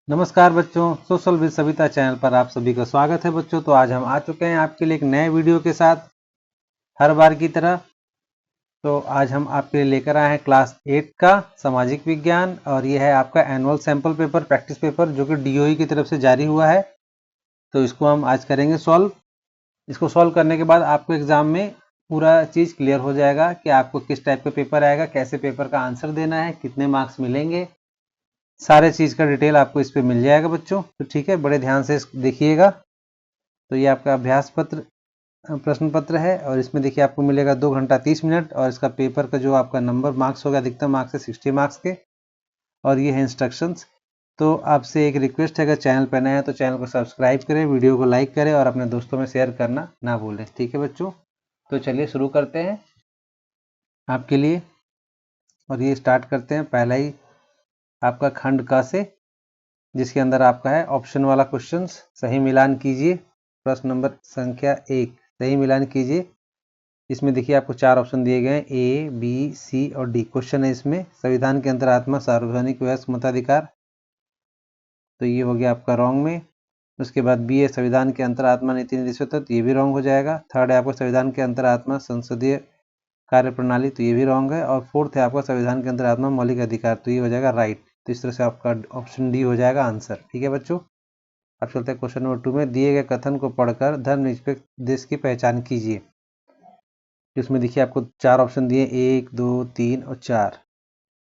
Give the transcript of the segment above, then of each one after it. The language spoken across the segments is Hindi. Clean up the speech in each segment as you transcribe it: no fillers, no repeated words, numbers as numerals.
नमस्कार बच्चों, सोशल विद सविता चैनल पर आप सभी का स्वागत है बच्चों। तो आज हम आ चुके हैं आपके लिए एक नए वीडियो के साथ, हर बार की तरह। तो आज हम आपके लिए लेकर आए हैं क्लास 8 का सामाजिक विज्ञान, और ये है आपका annual sample paper, practice paper, जो कि डीओई की तरफ से जारी हुआ है। तो इसको हम आज करेंगे सॉल्व। इसको सॉल्व करने के बाद आपको एग्जाम में पूरा चीज़ क्लियर हो जाएगा कि आपको किस टाइप का पेपर आएगा, कैसे पेपर का आंसर देना है, कितने मार्क्स मिलेंगे, सारे चीज़ का डिटेल आपको इस पे मिल जाएगा बच्चों। तो ठीक है, बड़े ध्यान से देखिएगा। तो ये आपका अभ्यास पत्र, प्रश्न पत्र है, और इसमें देखिए आपको मिलेगा 2 घंटा 30 मिनट, और इसका पेपर का जो आपका नंबर मार्क्स होगा, अधिकतम मार्क्स है 60 मार्क्स के, और ये है इंस्ट्रक्शंस। तो आपसे एक रिक्वेस्ट है, अगर चैनल पर नए हैं तो चैनल को सब्सक्राइब करें, वीडियो को लाइक करें, और अपने दोस्तों में शेयर करना ना भूलें। ठीक है बच्चों, तो चलिए शुरू करते हैं आपके लिए। और ये स्टार्ट करते हैं पहला ही आपका खंड क से, जिसके अंदर आपका है ऑप्शन वाला क्वेश्चन। सही मिलान कीजिए। प्रश्न नंबर संख्या 1, सही मिलान कीजिए। इसमें देखिए आपको 4 ऑप्शन दिए गए हैं, ए, बी, सी और डी। क्वेश्चन है इसमें, संविधान के अंतरात्मा सार्वजनिक वयस्क मताधिकार, तो ये हो गया आपका रॉन्ग में। उसके बाद बी है संविधान के अंतरात्मा नीति निर्देशों तत्व, ये भी रॉन्ग हो जाएगा। थर्ड है आपका संविधान के अंतरात्मा संसदीय कार्य प्रणाली, तो ये भी रॉन्ग है। और फोर्थ है आपका संविधान के अंतरात्मा मौलिक अधिकार, तो ये हो जाएगा राइट। तो इस तरह से आपका ऑप्शन डी हो जाएगा आंसर। ठीक है बच्चों, अब चलते हैं क्वेश्चन नंबर 2 में। दिए गए कथन को पढ़कर धर्मनिरपेक्ष देश की पहचान कीजिए। इसमें देखिए आपको 4 ऑप्शन दिए, 1, 2, 3 और 4।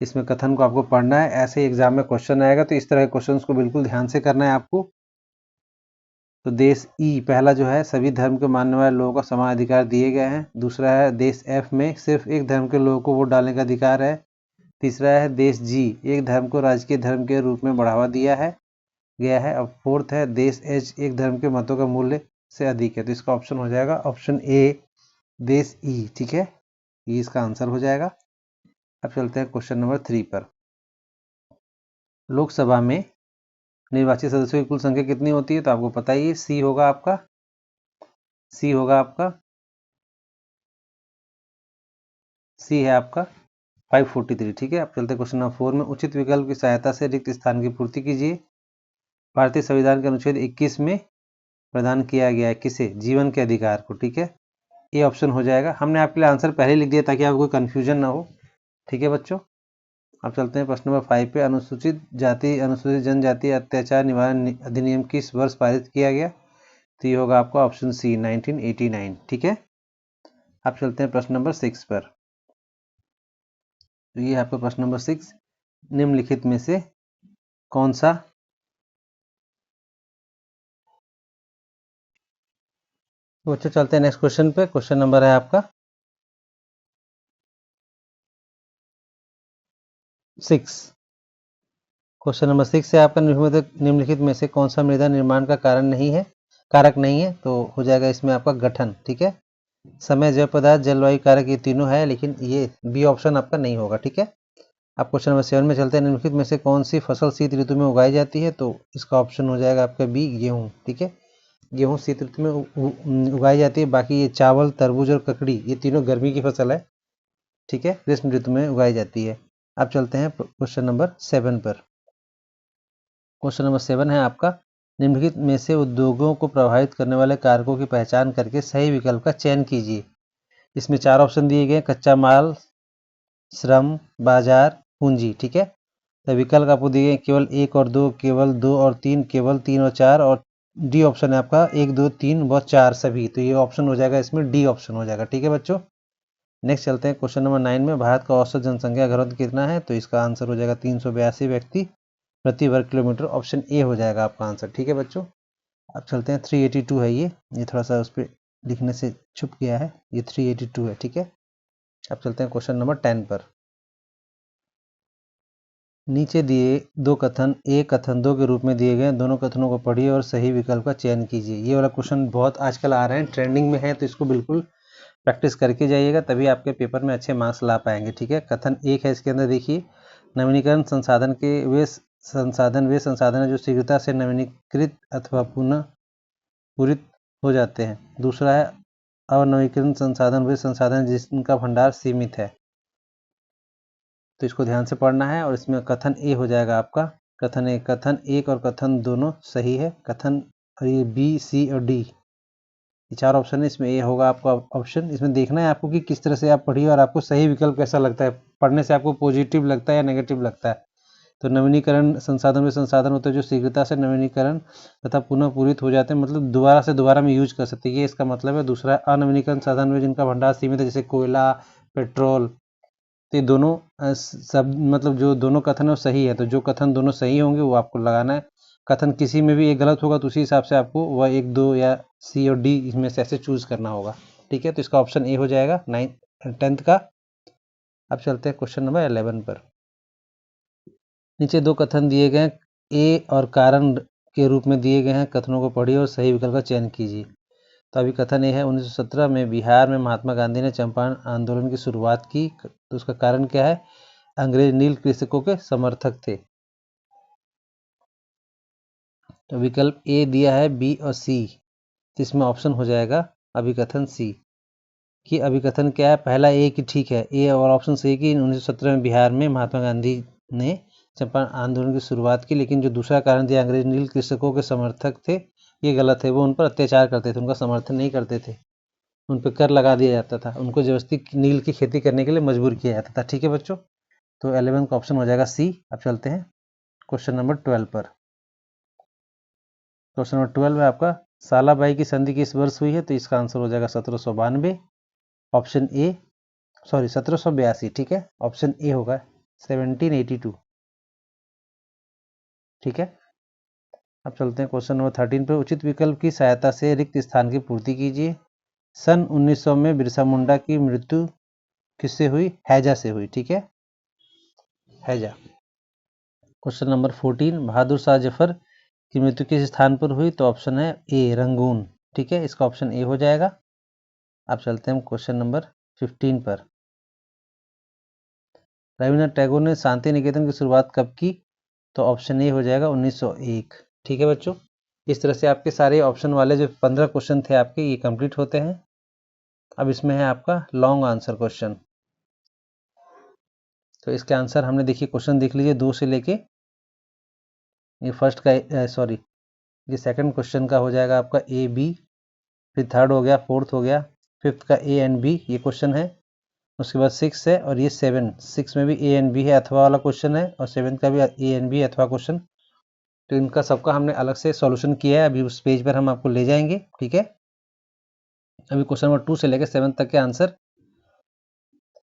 इसमें कथन को आपको पढ़ना है। ऐसे ही एग्जाम में क्वेश्चन आएगा, तो इस तरह के क्वेश्चन को बिल्कुल ध्यान से करना है आपको। तो देश ई पहला जो है, सभी धर्म के मानने वाले लोगों को समान अधिकार दिए गए हैं। दूसरा है देश एफ में सिर्फ एक धर्म के लोगों को वोट डालने का अधिकार है। तीसरा है देश जी, एक धर्म को राजकीय धर्म के रूप में बढ़ावा दिया है गया है। और फोर्थ है देश एच, एक धर्म के मतों का मूल्य से अधिक है। तो इसका ऑप्शन हो जाएगा ऑप्शन ए, देश ई। ठीक है, ये इसका आंसर हो जाएगा। अब चलते हैं क्वेश्चन नंबर 3 पर। लोकसभा में निर्वाचित सदस्यों की कुल संख्या कितनी होती है? तो आपको पता ही है, सी होगा आपका, सी होगा आपका, सी है आपका 543। ठीक है, अब चलते हैं क्वेश्चन नंबर 4 में। उचित विकल्प की सहायता से रिक्त स्थान की पूर्ति कीजिए। भारतीय संविधान के अनुच्छेद 21 में प्रदान किया गया है किसे? जीवन के अधिकार को। ठीक है, ये ऑप्शन हो जाएगा। हमने आपके लिए आंसर पहले लिख दिया ताकि आपको कोई कन्फ्यूजन ना हो। ठीक है बच्चों, अब चलते हैं प्रश्न नंबर 5 पे। अनुसूचित जाति अनुसूचित जनजाति अत्याचार निवारण अधिनियम किस वर्ष पारित किया गया? तो ये होगा आपका ऑप्शन सी, 1989। ठीक है, अब चलते हैं प्रश्न नंबर 6 पर। तो ये आपका प्रश्न नंबर 6, निम्नलिखित में से कौन सा तो बच्चों चलते हैं नेक्स्ट क्वेश्चन पे। क्वेश्चन नंबर है आपका 6। क्वेश्चन नंबर 6 है आपका, निम्नलिखित में से कौन सा मृदा निर्माण का कारण नहीं है, कारक नहीं है? तो हो जाएगा इसमें आपका गठन। ठीक है, समय, जैव पदार्थ, जलवायु कारक, ये तीनों है, लेकिन ये बी ऑप्शन आपका नहीं होगा। ठीक है, अब क्वेश्चन नंबर 7 में चलते हैं। निम्नलिखित में से कौन सी फसल शीत ऋतु में उगाई जाती है? तो इसका ऑप्शन हो जाएगा आपका बी, गेहूँ। ठीक है, गेहूँ शीत ऋतु में उगाई जाती है। बाकी ये चावल, तरबूज और ककड़ी, ये तीनों गर्मी की फसल है। ठीक है, ग्रीष्म ऋतु में उगाई जाती है। अब चलते हैं क्वेश्चन नंबर 7 पर। क्वेश्चन नंबर 7 है आपका, निम्नलिखित में से उद्योगों को प्रभावित करने वाले कारकों की पहचान करके सही विकल्प का चयन कीजिए। इसमें 4 ऑप्शन दिए गए, कच्चा माल, श्रम, बाजार, पूंजी। ठीक है, तो विकल्प आपको दिए गए केवल 1 और 2, केवल 2 और 3, केवल 3 और 4, और डी ऑप्शन है आपका 1, 2, 3 व 4 सभी। तो ये ऑप्शन हो जाएगा, इसमें डी ऑप्शन हो जाएगा। ठीक है बच्चों, नेक्स्ट चलते हैं क्वेश्चन नंबर 9 में। भारत का औसत जनसंख्या घनत्व कितना है? तो इसका आंसर हो जाएगा 382 व्यक्ति प्रति वर्ग किलोमीटर। ऑप्शन ए हो जाएगा आपका आंसर। ठीक है बच्चों, अब चलते हैं 382 है ये थोड़ा सा उस पर लिखने से छुप गया है, ये 382 है। ठीक है, अब चलते हैं क्वेश्चन नंबर 10 पर। नीचे दिए दो कथन ए कथन 2 के रूप में दिए गए, दोनों कथनों को पढ़िए और सही विकल्प का चयन कीजिए। ये वाला क्वेश्चन बहुत आजकल आ रहे हैं, ट्रेंडिंग में है, तो इसको बिल्कुल प्रैक्टिस करके जाइएगा, तभी आपके पेपर में अच्छे मार्क्स ला पाएंगे। ठीक है, कथन 1 है, इसके अंदर देखिए, नवीनीकरण संसाधन के वे संसाधन है जो शीघ्रता से नवीनीकृत अथवा पुनः पूरित हो जाते हैं। दूसरा है अनवीनीकृत संसाधन वे संसाधन जिनका भंडार सीमित है। तो इसको ध्यान से पढ़ना है, और इसमें कथन ए हो जाएगा आपका कथन एक, कथन एक और कथन दोनों सही है। कथन और ये बी, सी और डी, ये 4 ऑप्शन है, इसमें ए होगा आपका ऑप्शन। इसमें देखना है आपको कि किस तरह से आप पढ़िए और आपको सही विकल्प कैसा लगता है, पढ़ने से आपको पॉजिटिव लगता है या नेगेटिव लगता है। तो नवीनीकरण संसाधन में संसाधन होते हैं जो शीघ्रता से नवीनीकरण तथा पुनः पूरित हो जाते हैं, मतलब दोबारा से दोबारा में यूज कर सकते हैं, ये इसका मतलब है। दूसरा, अनवीनीकरण साधन में जिनका भंडार सीमित है, जैसे कोयला, पेट्रोल। तो ये दोनों सब मतलब जो दोनों कथन है वो सही है, तो जो कथन दोनों सही होंगे वो आपको लगाना है। कथन किसी में भी एक गलत होगा तो उसी हिसाब से आपको वह 1, 2 या सी और डी इसमें से ऐसे चूज करना होगा। ठीक है, तो इसका ऑप्शन ए हो जाएगा 10th का। अब चलते हैं क्वेश्चन नंबर 11 पर। नीचे 2 कथन दिए गए हैं, ए और कारण के रूप में दिए गए हैं। कथनों को पढ़िए और सही विकल्प का चयन कीजिए। तो अभी कथन ए है, 1917 में बिहार में महात्मा गांधी ने चंपारण आंदोलन की शुरुआत की। तो उसका कारण क्या है? अंग्रेज नील कृषकों के समर्थक थे। तो विकल्प ए दिया है, बी और सी, तो इसमें ऑप्शन हो जाएगा अभिकथन सी। कि अभिकथन क्या है? पहला ए की ठीक है, ए और ऑप्शन सी कि 1917 में बिहार में महात्मा गांधी ने चंपारण आंदोलन की शुरुआत की, लेकिन जो दूसरा कारण दिया अंग्रेज नील कृषकों के समर्थक थे, ये गलत है। वो उन पर अत्याचार करते थे, उनका समर्थन नहीं करते थे, उन पर कर लगा दिया जाता था, उनको जबरदस्ती नील की खेती करने के लिए मजबूर किया जाता था। ठीक है बच्चों, तो 11 का ऑप्शन हो जाएगा सी। अब चलते हैं क्वेश्चन नंबर 12 पर। क्वेश्चन नंबर 12 में आपका सालाबाई की संधि किस वर्ष हुई है? तो इसका आंसर हो जाएगा 1792, ऑप्शन ए, सॉरी 1782। ठीक है, ऑप्शन ए होगा 1782। ठीक है, अब चलते हैं क्वेश्चन नंबर 13 पर। उचित विकल्प की सहायता से रिक्त स्थान की पूर्ति कीजिए। सन 1900 में बिरसा मुंडा की मृत्यु किससे हुई? हैजा से हुई। ठीक है, हैजा। क्वेश्चन नंबर 14, बहादुर शाह जफर की मृत्यु किस स्थान पर हुई? तो ऑप्शन है ए, रंगून। ठीक है, इसका ऑप्शन ए हो जाएगा। अब चलते हैं क्वेश्चन नंबर 15 पर। रविन्द्रनाथ टैगोर ने शांति निकेतन की शुरुआत कब की? तो ऑप्शन ए हो जाएगा 1901। ठीक है बच्चों, इस तरह से आपके सारे ऑप्शन वाले जो 15 क्वेश्चन थे आपके, ये कंप्लीट होते हैं। अब इसमें है आपका लॉन्ग आंसर क्वेश्चन। तो इसके आंसर हमने देखिए, क्वेश्चन देख लीजिए 2 से लेके, ये फर्स्ट का सॉरी ये सेकंड क्वेश्चन का हो जाएगा आपका ए बी, फिर थर्ड हो गया, फोर्थ हो गया, फिफ्थ का ए एंड बी ये क्वेश्चन है। उसके बाद 6 है और ये 7, 6 में भी ए एंड बी है अथवा वाला क्वेश्चन है, और 7 का भी ए एंड बी अथवा क्वेश्चन। तो इनका सबका हमने अलग से सॉल्यूशन किया है, अभी उस पेज पर हम आपको ले जाएंगे। ठीक है, अभी क्वेश्चन नंबर 2 से लेकर 7 तक के आंसर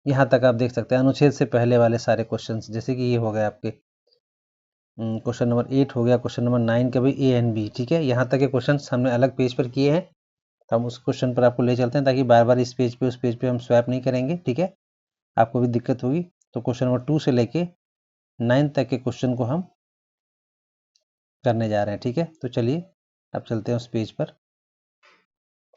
यहाँ तक आप देख सकते हैं, अनुच्छेद से पहले वाले सारे क्वेश्चन, जैसे कि ये हो गए आपके क्वेश्चन नंबर 8 हो गया, क्वेश्चन नंबर 9 का भी ए एंड बी। ठीक है, यहाँ तक के क्वेश्चन हमने अलग पेज पर किए हैं, तो हम उस क्वेश्चन पर आपको ले चलते हैं, ताकि बार बार इस पेज पे उस पेज पे हम स्वैप नहीं करेंगे। ठीक है, आपको भी दिक्कत होगी। तो क्वेश्चन नंबर 2 से लेके 9 तक के क्वेश्चन को हम करने जा रहे हैं। ठीक है, तो चलिए अब चलते हैं उस पेज पर।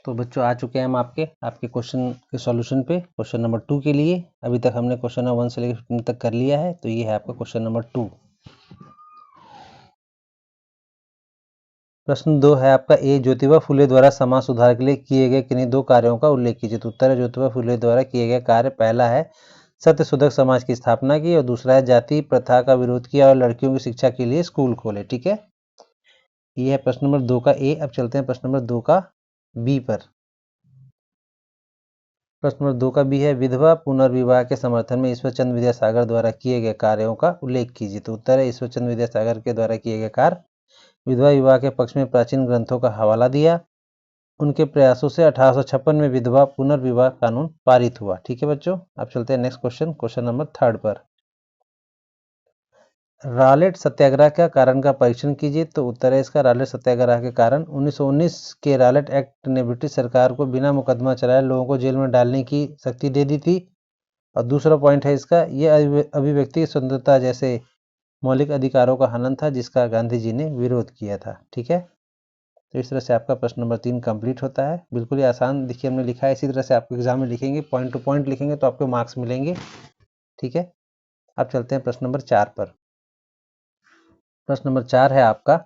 तो बच्चों आ चुके हैं हम आपके क्वेश्चन के सॉल्यूशन पे, क्वेश्चन नंबर 2 के लिए। अभी तक हमने क्वेश्चन नंबर 1 से लेकर 15 तक कर लिया है, तो ये है आपका क्वेश्चन नंबर 2। प्रश्न 2 है आपका, ए, ज्योतिबा फुले द्वारा समाज सुधार के लिए किए गए किन्हीं 2 कार्यों का उल्लेख कीजिए। तो उत्तर है, ज्योतिबा फुले द्वारा किए गए कार्य, पहला है सत्यशोधक समाज की स्थापना की, और दूसरा है जाति प्रथा का विरोध किया और लड़कियों की शिक्षा के लिए स्कूल खोले। ठीक है, ये है प्रश्न नंबर 2 का ए। अब चलते हैं प्रश्न नंबर 2 का बी पर। प्रश्न नंबर 2 का बी है, विधवा पुनर्विवाह के समर्थन में ईश्वर चंद्र विद्यासागर द्वारा किए गए कार्यों का उल्लेख कीजिए। तो उत्तर है, ईश्वर चंद्र विद्यासागर के द्वारा किए गए कार्य, विधवा विवाह के पक्ष में प्राचीन ग्रंथों का हवाला दिया। उनके प्रयासों से 1856 में विधवा पुनर्विवाह कानून पारित हुआ। ठीक है बच्चों, अब चलते हैं नेक्स्ट क्वेश्चन, क्वेश्चन नंबर 3 पर। रॉलेट सत्याग्रह का कारण का परीक्षण कीजिए। तो उत्तर है इसका, रॉलेट सत्याग्रह के कारण 1919 के रॉलेट एक्ट ने ब्रिटिश सरकार को बिना मुकदमा चलाए लोगों को जेल में डालने की शक्ति दे दी थी। और दूसरा पॉइंट है इसका, यह अभिव्यक्ति स्वतंत्रता जैसे मौलिक अधिकारों का हनन था, जिसका गांधी जी ने विरोध किया था। ठीक है, तो इस तरह से आपका प्रश्न नंबर 3 कंप्लीट होता है। बिल्कुल ही आसान देखिए हमने लिखा है, इसी तरह से आपको एग्जाम में लिखेंगे, पॉइंट टू पॉइंट लिखेंगे तो आपको मार्क्स मिलेंगे। ठीक है, अब चलते हैं प्रश्न नंबर 4 पर। प्रश्न नंबर 4 है आपका,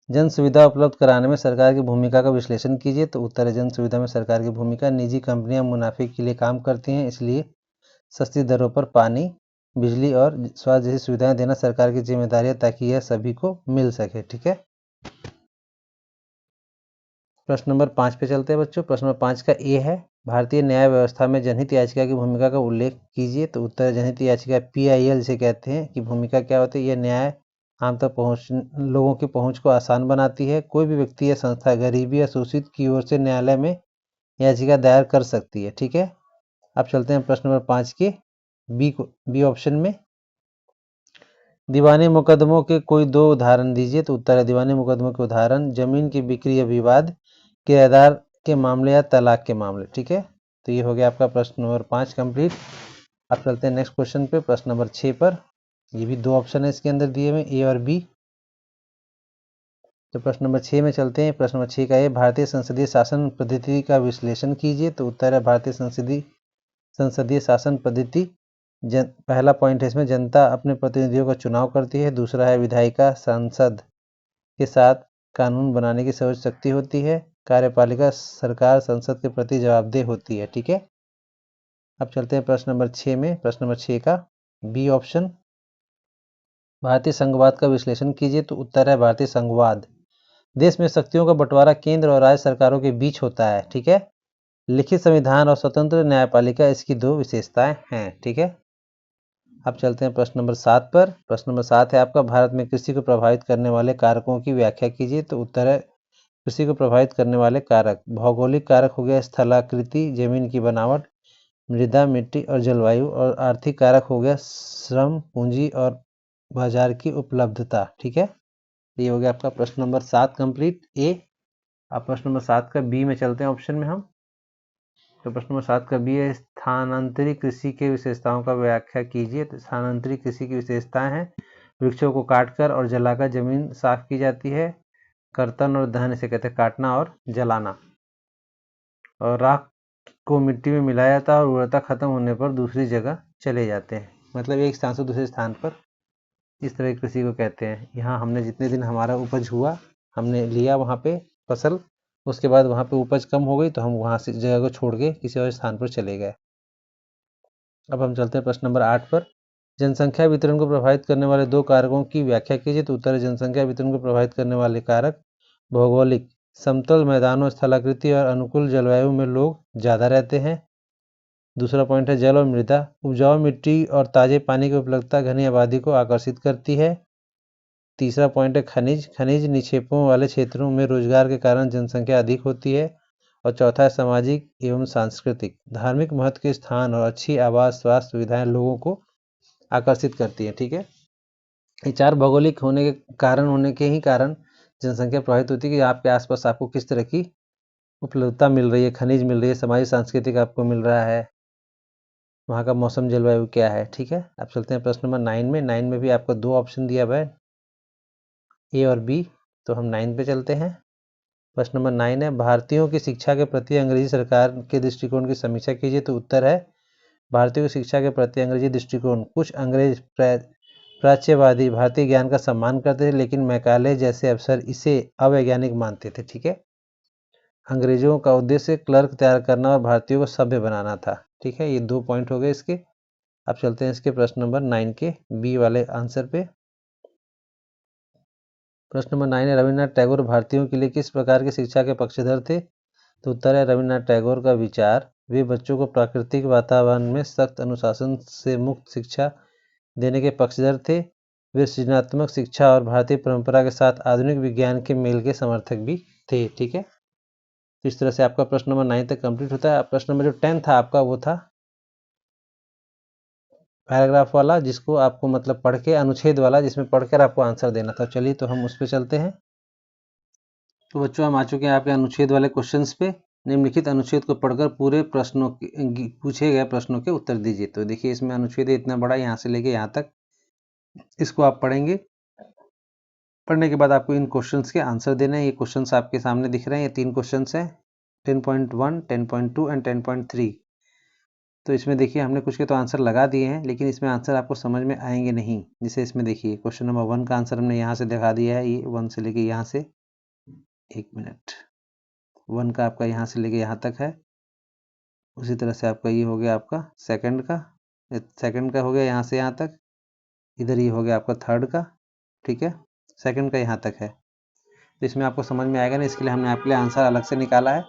जन सुविधा उपलब्ध कराने में सरकार की भूमिका का विश्लेषण कीजिए। तो उत्तर है, जन सुविधा में सरकार की भूमिका, निजी कंपनियां मुनाफे के लिए काम करती हैं, इसलिए सस्ती दरों पर पानी बिजली और स्वास्थ्य जैसी सुविधाएं देना सरकार की जिम्मेदारी है ताकि यह सभी को मिल सके। ठीक है, प्रश्न नंबर 5 पे चलते हैं बच्चों। प्रश्न नंबर 5 का ए है, भारतीय न्याय व्यवस्था में जनहित याचिका की भूमिका का उल्लेख कीजिए। तो उत्तर है जनहित याचिका PIL जिसे कहते हैं कि भूमिका क्या होती है, यह न्याय आम तक लोगों की पहुंच को आसान बनाती है। कोई भी व्यक्ति या संस्था गरीबी या शोषित की ओर से न्यायालय में याचिका दायर कर सकती है। ठीक है, अब चलते हैं प्रश्न नंबर 5 के बी ऑप्शन में। दीवानी मुकदमों के कोई दो उदाहरण दीजिए। तो उत्तर है दीवानी मुकदमों के उदाहरण जमीन की बिक्री या विवाद, किराएदार के मामले या तलाक के मामले। ठीक है, तो ये हो गया आपका प्रश्न नंबर 5 कंप्लीट। अब चलते हैं नेक्स्ट क्वेश्चन पे, प्रश्न नंबर 6 पर। ये भी दो ऑप्शन है इसके अंदर दिए हुए, ए और बी। तो प्रश्न नंबर 6 में चलते हैं। प्रश्न नंबर 6 का ये, भारतीय संसदीय शासन पद्धति का विश्लेषण कीजिए। तो उत्तर है भारतीय संसदीय शासन पद्धति पहला पॉइंट है इसमें, जनता अपने प्रतिनिधियों का चुनाव करती है। दूसरा है विधायिका सांसद के साथ कानून बनाने की सर्वोच्च शक्ति होती है। कार्यपालिका सरकार संसद के प्रति जवाबदेह होती है। ठीक है, अब चलते हैं प्रश्न नंबर 6 में। प्रश्न नंबर 6 का बी ऑप्शन, भारतीय संघवाद का विश्लेषण कीजिए। तो उत्तर है भारतीय संघवाद देश में शक्तियों का बंटवारा केंद्र और राज्य सरकारों के बीच होता है। ठीक है, लिखित संविधान और स्वतंत्र न्यायपालिका इसकी दो विशेषताएं हैं। ठीक है, अब चलते हैं प्रश्न नंबर 7 पर। प्रश्न नंबर 7 है आपका, भारत में कृषि को प्रभावित करने वाले कारकों की व्याख्या कीजिए। तो उत्तर है कृषि को प्रभावित करने वाले कारक, भौगोलिक कारक हो गया स्थलाकृति, जमीन की बनावट, मृदा, मिट्टी और जलवायु, और आर्थिक कारक हो गया श्रम, पूंजी और बाजार की उपलब्धता। ठीक है, ये हो गया आपका प्रश्न नंबर 7 कंप्लीट ए। अब प्रश्न नंबर 7 का बी में चलते हैं ऑप्शन में हम। तो प्रश्न नंबर 7 का बी है, स्थानांतरित कृषि के विशेषताओं का व्याख्या कीजिए। तो स्थानांतरित कृषि की विशेषताएं हैं, वृक्षों को काटकर और जलाकर जमीन साफ की जाती है। कर्तन और दहन इसे कहते हैं काटना और जलाना। और राख को मिट्टी में मिलाया जाता है और उर्वरता खत्म होने पर दूसरी जगह चले जाते हैं, मतलब एक स्थान से दूसरे स्थान पर, इस तरह की कृषि को कहते हैं। यहाँ हमने जितने दिन हमारा उपज हुआ, हमने लिया वहाँ पे फसल, उसके बाद वहाँ पे उपज कम हो गई तो हम वहाँ से जगह को छोड़ के किसी और स्थान पर चले गए। अब हम चलते हैं प्रश्न नंबर 8 पर। जनसंख्या वितरण को प्रभावित करने वाले दो कारकों की व्याख्या कीजिए। तो उत्तर है जनसंख्या वितरण को प्रभावित करने वाले कारक, भौगोलिक, समतल मैदानों, स्थलाकृति और अनुकूल जलवायु में लोग ज़्यादा रहते हैं। दूसरा पॉइंट है जल और मृदा, उपजाऊ मिट्टी और ताजे पानी की उपलब्धता घनी आबादी को आकर्षित करती है। तीसरा पॉइंट है खनिज निक्षेपों वाले क्षेत्रों में रोजगार के कारण जनसंख्या अधिक होती है। और चौथा है सामाजिक एवं सांस्कृतिक, धार्मिक महत्व के स्थान और अच्छी आवास स्वास्थ्य सुविधाएं लोगों को आकर्षित करती हैं। ठीक है, ये चार भौगोलिक होने के कारण जनसंख्या प्रभावित होती है कि आपके आसपास आपको किस तरह की उपलब्धता मिल रही है, खनिज मिल रही है, सामाजिक सांस्कृतिक आपको मिल रहा है, वहाँ का मौसम जलवायु क्या है। ठीक है, अब चलते हैं प्रश्न नंबर 9 में। 9 में भी आपको दो ऑप्शन दिया हुआ है, ए और बी। तो हम 9 पे चलते हैं। प्रश्न नंबर 9 है, भारतीयों की शिक्षा के प्रति अंग्रेजी सरकार के दृष्टिकोण की समीक्षा कीजिए। तो उत्तर है भारतीयों की शिक्षा के प्रति अंग्रेजी दृष्टिकोण, कुछ अंग्रेज प्राच्यवादी भारतीय ज्ञान का सम्मान करते थे, लेकिन मैकाले जैसे अफसर इसे अवैज्ञानिक मानते थे। ठीक है, अंग्रेजों का उद्देश्य क्लर्क तैयार करना और भारतीयों को सभ्य बनाना था। ठीक है, ये दो पॉइंट हो गए इसके। अब चलते हैं इसके प्रश्न नंबर 9 के बी वाले आंसर पे। प्रश्न नंबर 9 है, रविन्द्रनाथ टैगोर भारतीयों के लिए किस प्रकार की शिक्षा के पक्षधर थे। तो उत्तर है रविन्द्रनाथ टैगोर का विचार, वे बच्चों को प्राकृतिक वातावरण में सख्त अनुशासन से मुक्त शिक्षा देने के पक्षधर थे। वे सृजनात्मक शिक्षा और भारतीय परंपरा के साथ आधुनिक विज्ञान के मेल के समर्थक भी थे। ठीक है, तो इस तरह से आपका प्रश्न नंबर 9 तक कंप्लीट होता है। प्रश्न नंबर जो 10 था आपका, वो था पैराग्राफ वाला, जिसको आपको मतलब पढ़ के, अनुच्छेद वाला जिसमें पढ़कर आपको आंसर देना था। चलिए तो हम उस पर चलते हैं। तो बच्चों हम आ चुके हैं आपके अनुच्छेद वाले क्वेश्चंस पे। निम्नलिखित अनुच्छेद को पढ़कर पूरे प्रश्नों के पूछे गए प्रश्नों के उत्तर दीजिए। तो देखिए इसमें अनुच्छेद इतना बड़ा, यहाँ से लेके यहाँ तक, इसको आप पढ़ेंगे। पढ़ने के बाद आपको इन क्वेश्चंस के आंसर देने हैं। ये क्वेश्चंस आपके सामने दिख रहे हैं, ये 3 क्वेश्चंस हैं, 10.1, 10.2 एंड 10.3। तो इसमें देखिए हमने कुछ के तो आंसर लगा दिए हैं, लेकिन इसमें आंसर आपको समझ में आएंगे नहीं। जैसे इसमें देखिए क्वेश्चन नंबर 1 का आंसर हमने यहाँ से दिखा दिया है, ये 1 से लेके यहाँ से, 1 मिनट, 1 का आपका यहाँ से लेके यहाँ तक है। उसी तरह से आपका ये हो गया आपका सेकंड का, सेकंड का हो गया यहाँ से यहाँ तक, इधर ये हो गया आपका थर्ड का, ठीक है, सेकंड का यहाँ तक है। तो इसमें आपको समझ में आएगा ना, इसके लिए हमने आपके लिए आंसर अलग से निकाला है,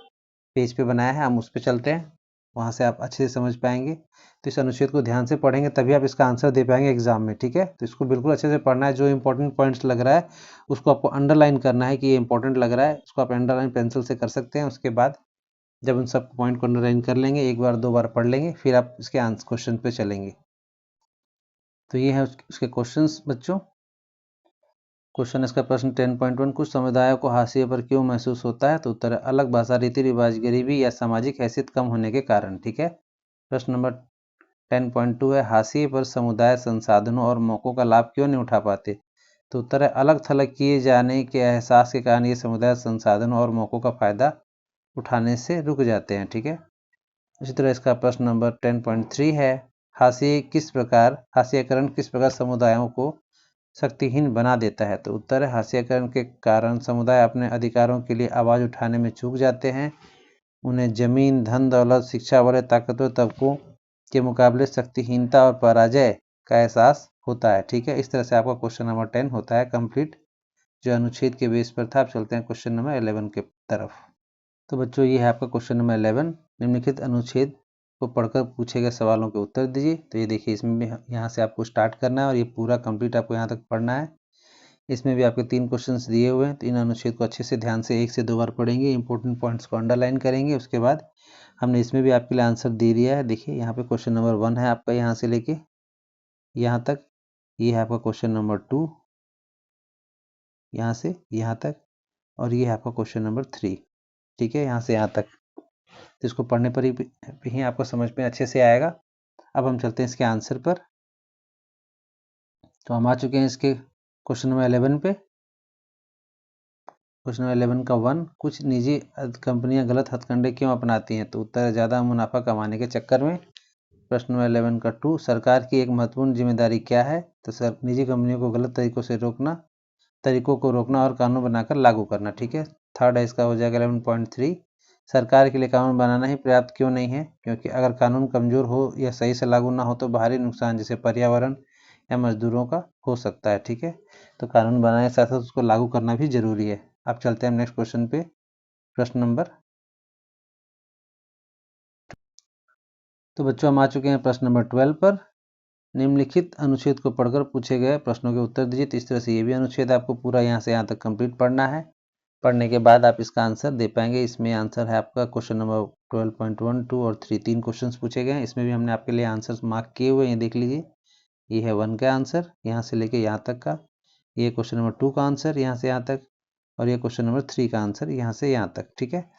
पेज पे बनाया है, हम उस पर चलते हैं, वहाँ से आप अच्छे से समझ पाएंगे। तो इस अनुच्छेद को ध्यान से पढ़ेंगे तभी आप इसका आंसर दे पाएंगे एग्जाम में, ठीक है। तो इसको बिल्कुल अच्छे से पढ़ना है, जो इंपॉर्टेंट पॉइंट्स लग रहा है उसको आपको अंडरलाइन करना है कि ये इंपॉर्टेंट लग रहा है, उसको आप अंडरलाइन पेंसिल से कर सकते हैं। उसके बाद जब उन सब पॉइंट को अंडरलाइन कर लेंगे, एक बार दो बार पढ़ लेंगे, फिर आप इसके आंसर क्वेश्चन पे चलेंगे। तो ये है उसके क्वेश्चंस बच्चों। क्वेश्चन इसका प्रश्न 10.1, कुछ समुदायों को हाशिए पर क्यों महसूस होता है? तो उत्तर है अलग भाषा, रीति रिवाज, गरीबी या सामाजिक हैसियत कम होने के कारण, ठीक है। प्रश्न नंबर 10.2 है, हाशिए पर समुदाय संसाधनों और मौकों का लाभ क्यों नहीं उठा पाते? तो उत्तर है अलग थलग किए जाने के एहसास के कारण ये समुदाय संसाधनों और मौकों का फायदा उठाने से रुक जाते हैं, ठीक है। इसी तरह इसका प्रश्न नंबर 10.3 है, हाशियाकरण किस प्रकार समुदायों को शक्तिहीन बना देता है? तो उत्तर है हाशियाकरण के कारण समुदाय अपने अधिकारों के लिए आवाज़ उठाने में चूक जाते हैं। उन्हें जमीन, धन दौलत, शिक्षा वाले ताकतवर तबकों के मुकाबले शक्तिहीनता और पराजय का एहसास होता है, ठीक है। इस तरह से आपका क्वेश्चन नंबर 10 होता है कंप्लीट, जो अनुच्छेद के बेस पर था। आप चलते हैं क्वेश्चन नंबर 11 के तरफ। तो बच्चों ये है आपका क्वेश्चन नंबर 11, निम्नलिखित अनुच्छेद को पढ़कर पूछे गए सवालों के उत्तर दीजिए। तो ये देखिए, इसमें भी यहाँ से आपको स्टार्ट करना है और ये पूरा कंप्लीट आपको यहाँ तक पढ़ना है। इसमें भी आपके 3 क्वेश्चंस दिए हुए हैं, तो इन अनुच्छेद को अच्छे से ध्यान से 1 से 2 बार पढ़ेंगे, इंपॉर्टेंट पॉइंट्स को अंडरलाइन करेंगे। उसके बाद हमने इसमें भी आपके लिए आंसर दे दिया है। देखिए यहाँ पे क्वेश्चन नंबर 1 है आपका, यहाँ से लेके यहाँ तक, ये है आपका क्वेश्चन नंबर 2, यहाँ से यहाँ तक, और ये है आपका क्वेश्चन नंबर 3, ठीक है, यहाँ से यहाँ तक। तो इसको पढ़ने पर ही आपको समझ में अच्छे से आएगा। अब हम चलते हैं इसके आंसर पर। तो हम आ चुके हैं इसके क्वेश्चन नंबर 11 पे। क्वेश्चन नंबर 11 का 1, कुछ निजी कंपनियां गलत हथकंडे क्यों अपनाती हैं? तो उत्तर है ज़्यादा मुनाफा कमाने के चक्कर में। प्रश्न नंबर 11 का 2, सरकार की एक महत्वपूर्ण जिम्मेदारी क्या है? तो सर निजी कंपनियों को गलत तरीकों को रोकना और कानून बनाकर लागू करना, ठीक है। थर्ड है इसका हो जाएगा 11.3, सरकार के लिए कानून बनाना ही पर्याप्त क्यों नहीं है? क्योंकि अगर कानून कमजोर हो या सही से लागू ना हो तो बाहरी नुकसान जैसे पर्यावरण या मजदूरों का हो सकता है, ठीक है। तो कानून बनाने के साथ साथ उसको लागू करना भी जरूरी है। अब चलते हैं नेक्स्ट क्वेश्चन पे, प्रश्न नंबर। तो बच्चों हम आ चुके हैं प्रश्न नंबर 12 पर। निम्नलिखित अनुच्छेद को पढ़कर पूछे गए प्रश्नों के उत्तर दीजिए। तो इस तरह से ये भी अनुच्छेद आपको पूरा यहाँ से यहाँ तक कंप्लीट पढ़ना है। पढ़ने के बाद आप इसका आंसर दे पाएंगे। इसमें आंसर है आपका क्वेश्चन नंबर 12.1, 2 और 3, 3 क्वेश्चन पूछे गए हैं। इसमें भी हमने आपके लिए आंसर मार्क किए हुए हैं, देख लीजिए। ये है 1 का आंसर यहाँ से लेके यहाँ तक का, ये क्वेश्चन नंबर 2 का आंसर यहाँ से यहाँ तक, और ये क्वेश्चन नंबर 3 का आंसर यहाँ से यहाँ तक, ठीक है।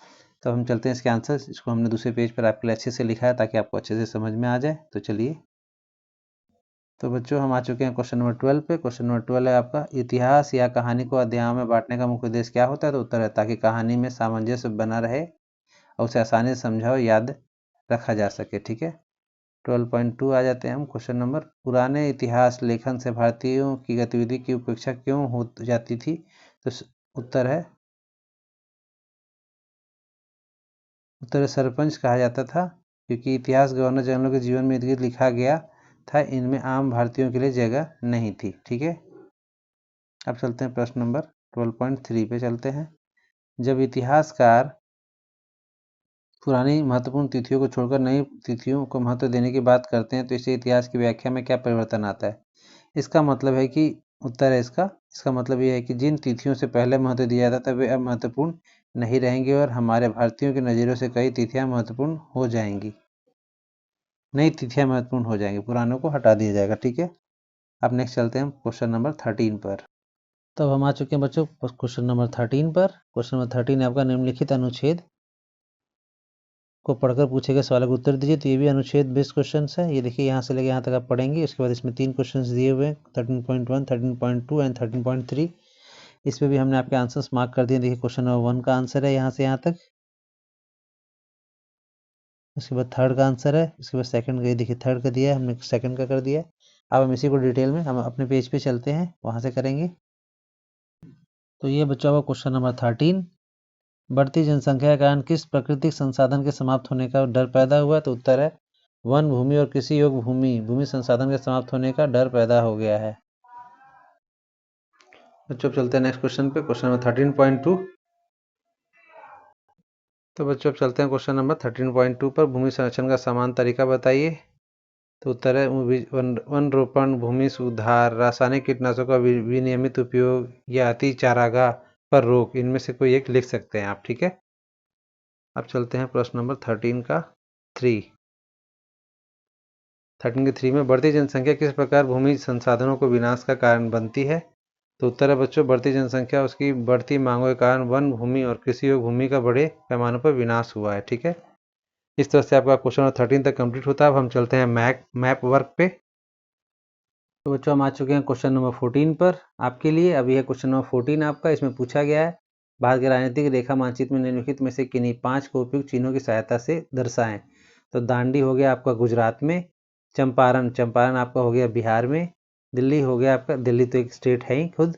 तो हम चलते हैं इसके आंसर। इसको हमने दूसरे पेज पर आपके लिए अच्छे से लिखा है ताकि आपको अच्छे से समझ में आ जाए। तो चलिए, तो बच्चों हम आ चुके हैं क्वेश्चन नंबर 12 पे। क्वेश्चन नंबर 12 है आपका, इतिहास या कहानी को अध्यायों में बांटने का मुख्य उद्देश्य क्या होता है? तो उत्तर है ताकि कहानी में सामंजस्य बना रहे और उसे आसानी से समझा और याद रखा जा सके, ठीक है। 12.2 आ जाते हैं हम क्वेश्चन नंबर, पुराने इतिहास लेखन से भारतीयों की गतिविधि की उपेक्षा क्यों हो जाती थी? तो उत्तर है सरपंच कहा जाता था क्योंकि इतिहास गवर्नर जनरल के जीवन में लिखा गया था, इनमें आम भारतीयों के लिए जगह नहीं थी, ठीक है। अब चलते हैं प्रश्न नंबर 12.3 पे चलते हैं। जब इतिहासकार पुरानी महत्वपूर्ण तिथियों को छोड़कर नई तिथियों को महत्व देने की बात करते हैं तो इससे इतिहास की व्याख्या में क्या परिवर्तन आता है? इसका मतलब है कि उत्तर है इसका मतलब यह है कि जिन तिथियों से पहले महत्व दिया जाता था वे अब महत्वपूर्ण नहीं रहेंगी और हमारे भारतीयों के नज़रियों से कई तिथियां महत्वपूर्ण हो जाएंगी, नई तिथियां महत्वपूर्ण हो जाएंगी, पुरानों को हटा दिया जाएगा, ठीक है। अब नेक्स्ट चलते हैं क्वेश्चन नंबर 13 पर। तब हम आ चुके हैं बच्चों क्वेश्चन नंबर 13 पर। क्वेश्चन नंबर 13 है आपका, निम्नलिखित अनुच्छेद को पढ़कर पूछे गए सवाल का उत्तर दीजिए। तो ये भी अनुच्छेद बेस्ड क्वेश्चन है। ये देखिए यहाँ से लेकर यहाँ तक आप पढ़ेंगे। उसके बाद इसमें 3 क्वेश्चन दिए हुए हैं, 13.1, 13.2 एंड 13.3। इसमें भी हमने आपके आंसर्स मार्क कर दिए। देखिए क्वेश्चन नंबर 1 का आंसर है यहाँ से यहाँ तक, उसके बाद थर्ड का आंसर है, उसके बाद सेकंड का, देखिए थर्ड का दिया है हमने, सेकंड का कर दिया है। अब हम इसी को डिटेल में हम अपने पेज पे चलते हैं, वहाँ से करेंगे। तो ये बच्चा हुआ क्वेश्चन नंबर 13, बढ़ती जनसंख्या के कारण किस प्राकृतिक संसाधन के समाप्त होने का डर पैदा हुआ? तो उत्तर है वन भूमि और कृषि योग्य भूमि संसाधन के समाप्त होने का डर पैदा हो गया है। बच्चों चलते हैं नेक्स्ट क्वेश्चन पे, क्वेश्चन नंबर 13.2। तो बच्चों अब चलते हैं क्वेश्चन नंबर 13.2 पर, भूमि संरक्षण का समान तरीका बताइए। तो उत्तर है वन रोपण, भूमि सुधार, रासायनिक कीटनाशकों का विनियमित उपयोग या अति चारागाह पर रोक, इनमें से कोई एक लिख सकते हैं आप। ठीक है, अब चलते हैं प्रश्न नंबर 13 का 3 के 3 में, बढ़ती जनसंख्या किस प्रकार भूमि संसाधनों को विनाश का कारण बनती है। तो उत्तर है बच्चों, बढ़ती जनसंख्या उसकी बढ़ती मांगों के कारण वन भूमि और कृषि योग्य भूमि का बड़े पैमाने पर विनाश हुआ है। ठीक है, इस तरह से आपका क्वेश्चन नंबर 13 तक कंप्लीट होता है। अब हम चलते हैं मैप वर्क पे। तो बच्चों हम आ चुके हैं क्वेश्चन नंबर 14 पर आपके लिए। अभी है क्वेश्चन नंबर 14 आपका। इसमें पूछा गया है, भारत के राजनीतिक रेखा मानचित्र में निम्नलिखित में से किन्हीं 5 को उपयुक्त चिन्हों की सहायता से दर्शाएं। तो दांडी हो गया आपका गुजरात में, चंपारण आपका हो गया बिहार में, दिल्ली हो गया आपका, दिल्ली तो एक स्टेट है ही खुद,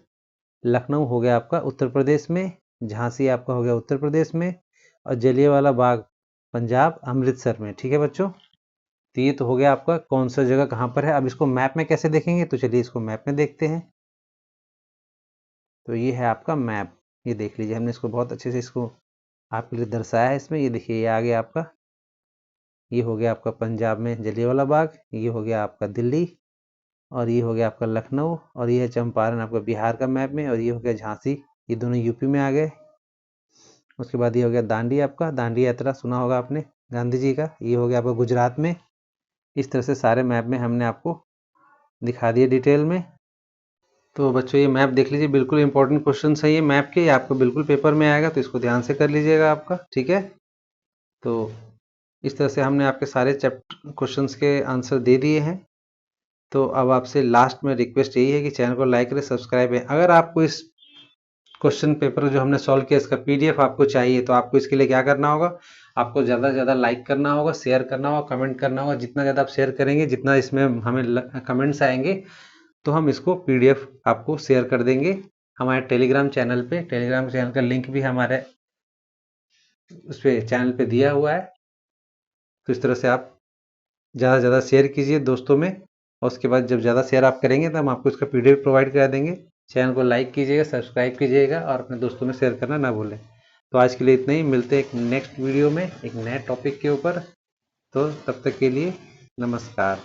लखनऊ हो गया आपका उत्तर प्रदेश में, झांसी आपका हो गया उत्तर प्रदेश में, और जलियांवाला बाग पंजाब अमृतसर में। ठीक है बच्चों, तो ये तो हो गया आपका कौन सा जगह कहाँ पर है। अब इसको मैप में कैसे देखेंगे, तो चलिए इसको मैप में देखते हैं। तो ये है आपका मैप, ये देख लीजिए, हमने इसको बहुत अच्छे से इसको आपके लिए दर्शाया है इसमें। ये देखिए, ये आ गया आपका, ये हो गया आपका पंजाब में जलियांवाला बाग, ये हो गया आपका दिल्ली, और ये हो गया आपका लखनऊ, और ये है चंपारण आपका बिहार का मैप में, और ये हो गया झांसी, ये दोनों यूपी में आ गए। उसके बाद ये हो गया दांडी, आपका दांडी यात्रा सुना होगा आपने गांधी जी का, ये हो गया आपका गुजरात में। इस तरह से सारे मैप में हमने आपको दिखा दिए डिटेल में। तो बच्चों ये मैप देख लीजिए, बिल्कुल इंपॉर्टेंट क्वेश्चन है ये मैप के, आपको बिल्कुल पेपर में आएगा, तो इसको ध्यान से कर लीजिएगा आपका। ठीक है, तो इस तरह से हमने आपके सारे चैप्टर क्वेश्चंस के आंसर दे दिए हैं। तो अब आपसे लास्ट में रिक्वेस्ट यही है कि चैनल को लाइक करें, सब्सक्राइब है। अगर आपको इस क्वेश्चन पेपर जो हमने सॉल्व किया इसका पीडीएफ आपको चाहिए, तो आपको इसके लिए क्या करना होगा, आपको ज़्यादा से ज़्यादा लाइक करना होगा, शेयर करना होगा, कमेंट करना होगा। जितना ज़्यादा आप शेयर करेंगे, जितना इसमें हमें कमेंट्स आएंगे, तो हम इसको पीडीएफ आपको शेयर कर देंगे हमारे टेलीग्राम चैनल पे। टेलीग्राम चैनल का लिंक भी हमारे उस पर चैनल पे दिया हुआ है। तो इस तरह से आप ज़्यादा से ज़्यादा शेयर कीजिए दोस्तों में, और उसके बाद जब ज़्यादा शेयर आप करेंगे तो हम आपको इसका पीडीएफ प्रोवाइड करा देंगे। चैनल को लाइक कीजिएगा, सब्सक्राइब कीजिएगा, और अपने दोस्तों में शेयर करना ना भूलें। तो आज के लिए इतना ही, मिलते हैं एक नेक्स्ट वीडियो में एक नए टॉपिक के ऊपर। तो तब तक के लिए नमस्कार।